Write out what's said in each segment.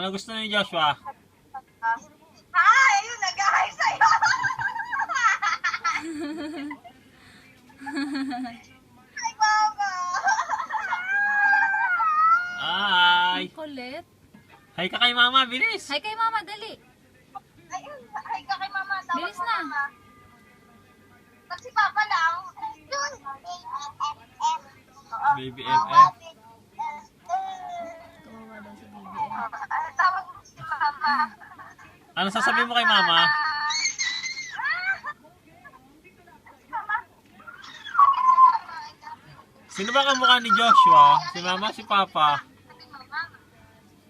Ano gusto ni Joshua? Hi! Ayun, nag-hi sa'yo! Hi, Mama! Hi! Ang kulit. Hi ka kay mama, bilis! Hi kay mama, dali. Ayun, hi ka kay Mama. Tawag Bilis mo, na. Mama. Pag si Papa lang. Yun. Oo. Baby Oo, MF. Tumawa daw sa BBM. Tawag mo si Mama. Ano sasabihin mo kay mama? Sino ba kamukha ni Joshua? Si mama, si papa?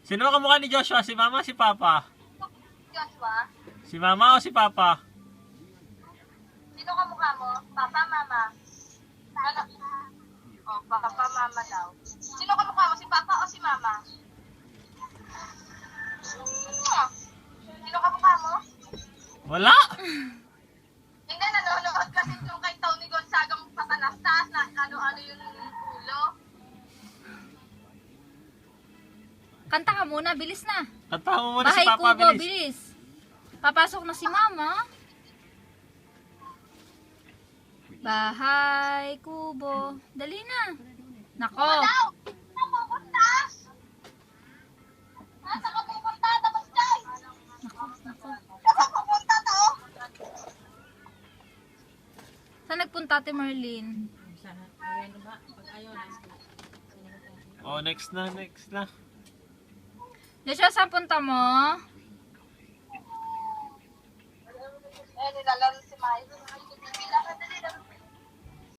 Sino ba kamukha ni Joshua? Si mama, si papa? Joshua, Si mama o si papa? sino ka mukha mo? Papa, Mama? Ano? Oh, Papa, Mama daw. Sino ka mukha mo? Si Papa o si Mama? Sino ka mukha mo? Wala! Hindi, nanonood kasi yung kay Tony Gonzagang patanastas na ano-ano yung ulo. Kanta ka muna, bilis na. Kanta mo muna si Bahay papa, Kubo, bilis. bilis. Papasok na si mama. Bahay Kubo. Dali na. Nako. Daw! Saan pupunta? Ha? Saan ka pupunta? Tapos dyan! Nako. Saan pupunta to? Saan nagpunta Ate Marlene? Oh, next na, next na. Joshua, saan punta mo?